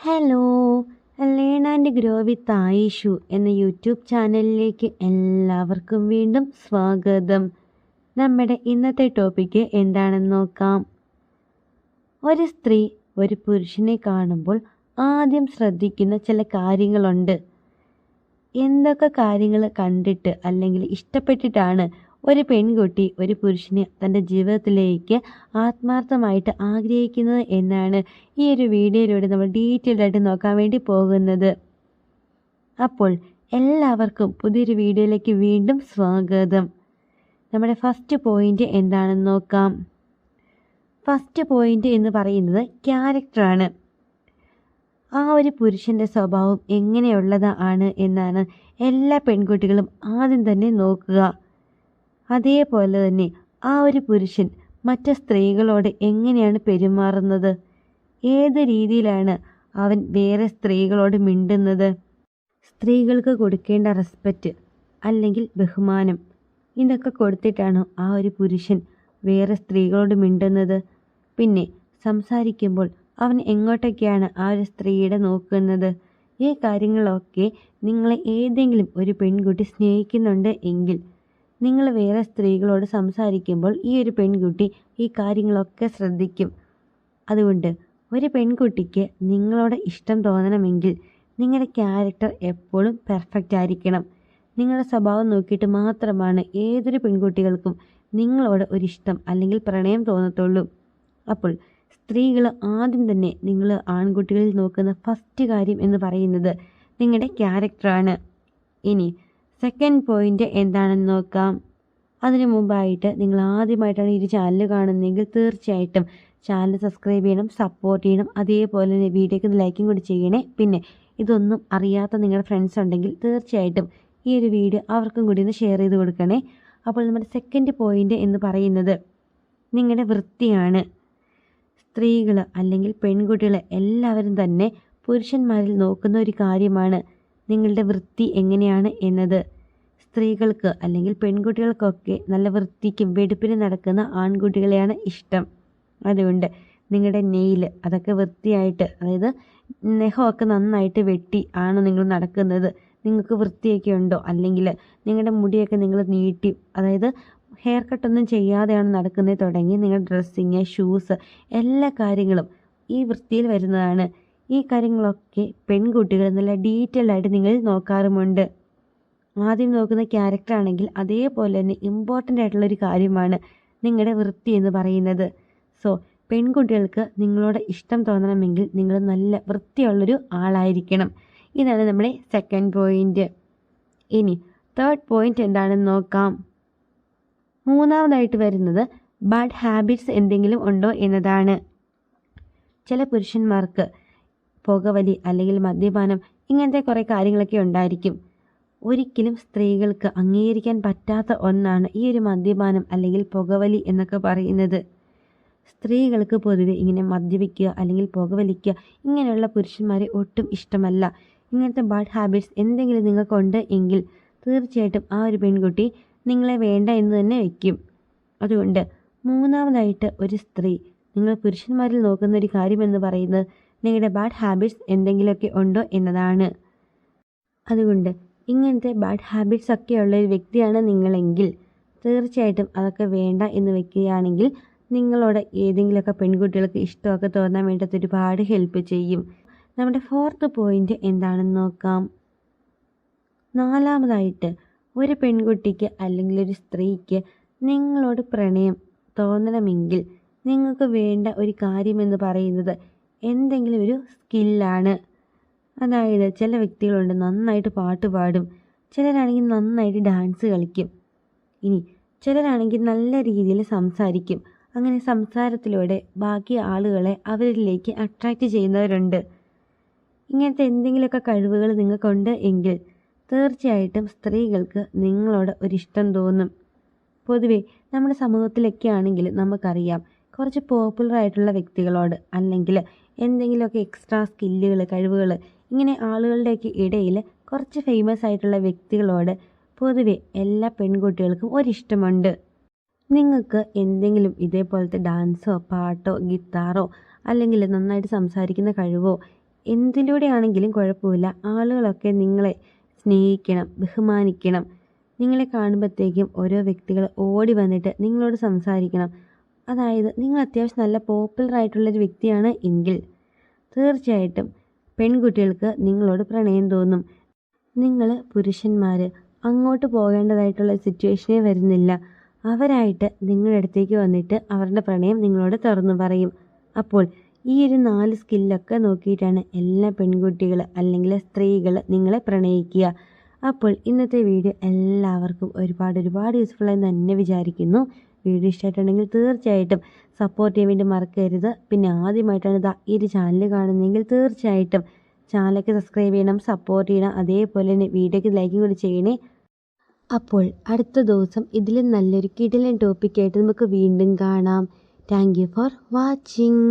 Hello, learn and grow with Ayishu എന്ന YouTube ചാനലിലേക്ക് എല്ലാവർക്കും വീണ്ടും സ്വാഗതം. നമ്മുടെ ഇന്നത്തെ ടോപ്പിക്ക് എന്താണെന്ന് നോക്കാം. ഒരു സ്ത്രീ ഒരു പുരുഷനെ കാണുമ്പോൾ ആദ്യം ശ്രദ്ധിക്കുന്ന ചില കാര്യങ്ങളുണ്ട്. എന്തൊക്കെ കാര്യങ്ങൾ കണ്ടിട്ട് അല്ലെങ്കിൽ ഇഷ്ടപ്പെട്ടിട്ടാണ് ഒരു പെൺകുട്ടി ഒരു പുരുഷനെ തൻ്റെ ജീവിതത്തിലേക്ക് ആത്മാർത്ഥമായിട്ട് ആഗ്രഹിക്കുന്നത് എന്നാണ് ഈ ഒരു വീഡിയോയിലൂടെ നമ്മൾ ഡീറ്റെയിൽഡ് ആയിട്ട് നോക്കാൻ വേണ്ടി പോകുന്നത്. അപ്പോൾ എല്ലാവർക്കും പുതിയൊരു വീഡിയോയിലേക്ക് വീണ്ടും സ്വാഗതം. നമ്മുടെ ഫസ്റ്റ് പോയിന്റ് എന്താണെന്ന് നോക്കാം. ഫസ്റ്റ് പോയിന്റ് എന്ന് പറയുന്നത് ക്യാരക്ടറാണ്. ആ ഒരു പുരുഷൻ്റെ സ്വഭാവം എങ്ങനെയുള്ളതാണ് എന്നാണ് എല്ലാ പെൺകുട്ടികളും ആദ്യം തന്നെ നോക്കുക. അതേപോലെ തന്നെ ആ ഒരു പുരുഷൻ മറ്റ് സ്ത്രീകളോട് എങ്ങനെയാണ് പെരുമാറുന്നത്, ഏത് രീതിയിലാണ് അവൻ വേറെ സ്ത്രീകളോട് മിണ്ടുന്നത്, സ്ത്രീകൾക്ക് കൊടുക്കേണ്ട റെസ്പെക്റ്റ് അല്ലെങ്കിൽ ബഹുമാനം, ഇതൊക്കെ കൊടുത്തിട്ടാണോ ആ ഒരു പുരുഷൻ വേറെ സ്ത്രീകളോട് മിണ്ടുന്നത്? പിന്നെ സംസാരിക്കുമ്പോൾ അവൻ എങ്ങോട്ടൊക്കെയാണ് ആ ഒരു സ്ത്രീയുടെ നോക്കുന്നത്? ഈ കാര്യങ്ങളൊക്കെ നിങ്ങളെ ഏതെങ്കിലും ഒരു പെൺകുട്ടി സ്നേഹിക്കുന്നുണ്ട് എങ്കിൽ നിങ്ങൾ വേറെ സ്ത്രീകളോട് സംസാരിക്കുമ്പോൾ ഈ ഒരു പെൺകുട്ടി ഈ കാര്യങ്ങളൊക്കെ ശ്രദ്ധിക്കും. അതുകൊണ്ട് ഒരു പെൺകുട്ടിക്ക് നിങ്ങളോട് ഇഷ്ടം തോന്നണമെങ്കിൽ നിങ്ങളുടെ ക്യാരക്ടർ എപ്പോഴും പെർഫെക്റ്റ് ആയിരിക്കണം. നിങ്ങളുടെ സ്വഭാവം നോക്കിയിട്ട് മാത്രമാണ് ഏതൊരു പെൺകുട്ടികൾക്കും നിങ്ങളോട് ഒരിഷ്ടം അല്ലെങ്കിൽ പ്രണയം തോന്നത്തുള്ളൂ. അപ്പോൾ സ്ത്രീകൾ ആദ്യം തന്നെ നിങ്ങൾ ആൺകുട്ടികളിൽ നോക്കുന്ന ഫസ്റ്റ് കാര്യം എന്ന് പറയുന്നത് നിങ്ങളുടെ ക്യാരക്ടറാണ്. ഇനി സെക്കൻഡ് പോയിന്റ് എന്താണെന്ന് നോക്കാം. അതിനു മുമ്പായിട്ട് നിങ്ങൾ ആദ്യമായിട്ടാണ് ഈ ചാനൽ കാണുന്നതെങ്കിൽ തീർച്ചയായിട്ടും ചാനൽ സബ്സ്ക്രൈബ് ചെയ്യണം, സപ്പോർട്ട് ചെയ്യണം. അതേപോലെ തന്നെ വീഡിയോക്ക് ലൈക്കും കൂടി ചെയ്യണേ. പിന്നെ ഇതൊന്നും അറിയാത്ത നിങ്ങളുടെ ഫ്രണ്ട്സ് ഉണ്ടെങ്കിൽ തീർച്ചയായിട്ടും ഈ ഒരു വീഡിയോ അവർക്കും കൂടി ഒന്ന് ഷെയർ ചെയ്ത് കൊടുക്കണേ. അപ്പോൾ നമ്മുടെ സെക്കൻഡ് പോയിന്റ് എന്ന് പറയുന്നത് നിങ്ങളുടെ വൃത്തിയാണ്. സ്ത്രീകൾ അല്ലെങ്കിൽ പെൺകുട്ടികൾ എല്ലാവരും തന്നെ പുരുഷന്മാരിൽ നോക്കുന്ന ഒരു കാര്യമാണ് നിങ്ങളുടെ വൃത്തി എങ്ങനെയാണ് എന്നത്. സ്ത്രീകൾക്ക് അല്ലെങ്കിൽ പെൺകുട്ടികൾക്കൊക്കെ നല്ല വൃത്തിക്കും വെടുപ്പിനും നടക്കുന്ന ആൺകുട്ടികളെയാണ് ഇഷ്ടം. അതുകൊണ്ട് നിങ്ങളുടെ നെയിൽ അതൊക്കെ വൃത്തിയായിട്ട്, അതായത് നഖമൊക്കെ നന്നായിട്ട് വെട്ടി ആണോ നിങ്ങൾ നടക്കുന്നത്? നിങ്ങൾക്ക് വൃത്തിയൊക്കെ ഉണ്ടോ? അല്ലെങ്കിൽ നിങ്ങളുടെ മുടിയൊക്കെ നിങ്ങൾ നീട്ടി, അതായത് ഹെയർ കട്ടൊന്നും ചെയ്യാതെയാണ് നടക്കുന്നത് തുടങ്ങി നിങ്ങളുടെ ഡ്രസ്സിങ്, ഷൂസ്, എല്ലാ കാര്യങ്ങളും ഈ വൃത്തിയിൽ വരുന്നതാണ്. ഈ കാര്യങ്ങളൊക്കെ പെൺകുട്ടികൾ നല്ല ഡീറ്റെയിൽഡ് ആയിട്ട് നിങ്ങൾ നോക്കാറുമുണ്ട്. ആദ്യം നോക്കുന്ന ക്യാരക്ടർ ആണെങ്കിൽ അതേപോലെ തന്നെ ഇമ്പോർട്ടൻ്റ് ആയിട്ടുള്ളൊരു കാര്യമാണ് നിങ്ങളുടെ വൃത്തി എന്ന് പറയുന്നത്. സോ പെൺകുട്ടികൾക്ക് നിങ്ങളോട് ഇഷ്ടം തോന്നണമെങ്കിൽ നിങ്ങൾ നല്ല വൃത്തിയുള്ളൊരു ആളായിരിക്കണം. ഇതാണ് നമ്മുടെ സെക്കൻഡ് പോയിന്റ്. ഇനി തേർഡ് പോയിന്റ് എന്താണെന്ന് നോക്കാം. മൂന്നാമതായിട്ട് വരുന്നത് ബാഡ് ഹാബിറ്റ്സ് എന്തെങ്കിലും ഉണ്ടോ എന്നതാണ്. ചില പുരുഷന്മാർക്ക് പുകവലി അല്ലെങ്കിൽ മദ്യപാനം ഇങ്ങനത്തെ കുറേ കാര്യങ്ങളൊക്കെ ഉണ്ടായിരിക്കും. ഒരിക്കലും സ്ത്രീകൾക്ക് അംഗീകരിക്കാൻ പറ്റാത്ത ഒന്നാണ് ഈ ഒരു മദ്യപാനം അല്ലെങ്കിൽ പുകവലി എന്നൊക്കെ പറയുന്നത്. സ്ത്രീകൾക്ക് പൊതുവെ ഇങ്ങനെ മദ്യപിക്കുക അല്ലെങ്കിൽ പുകവലിക്കുക ഇങ്ങനെയുള്ള പുരുഷന്മാരെ ഒട്ടും ഇഷ്ടമല്ല. ഇങ്ങനത്തെ ബാഡ് ഹാബിറ്റ്സ് എന്തെങ്കിലും നിങ്ങൾക്കുണ്ട് എങ്കിൽ തീർച്ചയായിട്ടും ആ ഒരു പെൺകുട്ടി നിങ്ങളെ വേണ്ട എന്ന് തന്നെ വയ്ക്കും. അതുകൊണ്ട് മൂന്നാമതായിട്ട് ഒരു സ്ത്രീ നിങ്ങൾ പുരുഷന്മാരിൽ നോക്കുന്ന ഒരു കാര്യമെന്ന് പറയുന്നത് നിങ്ങളുടെ ബാഡ് ഹാബിറ്റ്സ് എന്തെങ്കിലുമൊക്കെ ഉണ്ടോ എന്നതാണ്. അതുകൊണ്ട് ഇങ്ങനത്തെ ബാഡ് ഹാബിറ്റ്സ് ഒക്കെ ഉള്ള ഒരു വ്യക്തിയാണ് നിങ്ങളെങ്കിൽ തീർച്ചയായിട്ടും അതൊക്കെ വേണ്ട എന്ന് വെക്കുകയാണെങ്കിൽ നിങ്ങളോട് ഏതെങ്കിലുമൊക്കെ പെൺകുട്ടികൾക്ക് ഇഷ്ടമൊക്കെ തോന്നാൻ വേണ്ടത് ഒരുപാട് ഹെൽപ്പ് ചെയ്യും. നമ്മുടെ ഫോർത്ത് പോയിന്റ് എന്താണെന്ന് നോക്കാം. നാലാമതായിട്ട് ഒരു പെൺകുട്ടിക്ക് അല്ലെങ്കിൽ ഒരു സ്ത്രീക്ക് നിങ്ങളോട് പ്രണയം തോന്നണമെങ്കിൽ നിങ്ങൾക്ക് വേണ്ട ഒരു കാര്യമെന്ന് പറയുന്നത് എന്തെങ്കിലും ഒരു സ്കില്ലാണ്. അതായത് ചില വ്യക്തികളുണ്ട് നന്നായിട്ട് പാട്ട് പാടും, ചിലരാണെങ്കിൽ നന്നായിട്ട് ഡാൻസ് കളിക്കും, ഇനി ചിലരാണെങ്കിൽ നല്ല രീതിയിൽ സംസാരിക്കും. അങ്ങനെ സംസാരത്തിലൂടെ ബാക്കി ആളുകളെ അവരിലേക്ക് അട്രാക്റ്റ് ചെയ്യുന്നവരുണ്ട്. ഇങ്ങനത്തെ എന്തെങ്കിലുമൊക്കെ കഴിവുകൾ നിങ്ങൾക്കുണ്ട് എങ്കിൽ തീർച്ചയായിട്ടും സ്ത്രീകൾക്ക് നിങ്ങളോട് ഒരിഷ്ടം തോന്നും. പൊതുവെ നമ്മുടെ സമൂഹത്തിലൊക്കെ ആണെങ്കിൽ നമുക്കറിയാം കുറച്ച് പോപ്പുലർ ആയിട്ടുള്ള വ്യക്തികളോട് അല്ലെങ്കിൽ എന്തെങ്കിലുമൊക്കെ എക്സ്ട്രാ സ്കില്ലുകൾ, കഴിവുകൾ ഇങ്ങനെ ആളുകളുടെയൊക്കെ ഇടയിൽ കുറച്ച് ഫേമസ് ആയിട്ടുള്ള വ്യക്തികളോട് പൊതുവെ എല്ലാ പെൺകുട്ടികൾക്കും ഒരിഷ്ടമുണ്ട്. നിങ്ങൾക്ക് എന്തെങ്കിലും ഇതേപോലത്തെ ഡാൻസോ പാട്ടോ ഗിത്താറോ അല്ലെങ്കിൽ നന്നായിട്ട് സംസാരിക്കുന്ന കഴിവോ എന്തിലൂടെയാണെങ്കിലും കുഴപ്പമില്ല, ആളുകളൊക്കെ നിങ്ങളെ സ്നേഹിക്കണം, ബഹുമാനിക്കണം. നിങ്ങളെ കാണുമ്പോഴത്തേക്കും ഓരോ വ്യക്തികൾ ഓടി വന്നിട്ട് നിങ്ങളോട് സംസാരിക്കണം. അതായത് നിങ്ങൾ അത്യാവശ്യം നല്ല പോപ്പുലർ ആയിട്ടുള്ളൊരു വ്യക്തിയാണ് എങ്കിൽ തീർച്ചയായിട്ടും പെൺകുട്ടികൾക്ക് നിങ്ങളോട് പ്രണയം തോന്നും. നിങ്ങൾ പുരുഷന്മാർ അങ്ങോട്ട് പോകേണ്ടതായിട്ടുള്ള സിറ്റുവേഷനേ വരുന്നില്ല. അവരായിട്ട് നിങ്ങളുടെ അടുത്തേക്ക് വന്നിട്ട് അവരുടെ പ്രണയം നിങ്ങളോട് തുറന്നു പറയും. അപ്പോൾ ഈ ഒരു 4 സ്കില്ലൊക്കെ നോക്കിയിട്ടാണ് എല്ലാ പെൺകുട്ടികൾ അല്ലെങ്കിൽ സ്ത്രീകൾ നിങ്ങളെ പ്രണയിക്കുക. അപ്പോൾ ഇന്നത്തെ വീഡിയോ എല്ലാവർക്കും ഒരുപാട് യൂസ്ഫുള്ളായി തന്നെ വിചാരിക്കുന്നു. വീഡിയോ ഇഷ്ടമായിട്ടുണ്ടെങ്കിൽ തീർച്ചയായിട്ടും സപ്പോർട്ട് ചെയ്യാൻ വേണ്ടി മറക്കരുത്. പിന്നെ ആദ്യമായിട്ടാണ് ഈ ഒരു ചാനൽ കാണുന്നതെങ്കിൽ തീർച്ചയായിട്ടും ചാനലൊക്കെ സബ്സ്ക്രൈബ് ചെയ്യണം, സപ്പോർട്ട് ചെയ്യണം. അതേപോലെ തന്നെ വീഡിയോയ്ക്ക് ലൈക്കും കൂടി ചെയ്യണേ. അപ്പോൾ അടുത്ത ദിവസം ഇതിലും നല്ലൊരു കിടിലൻ ടോപ്പിക്കായിട്ട് നമുക്ക് വീണ്ടും കാണാം. Thank you for watching.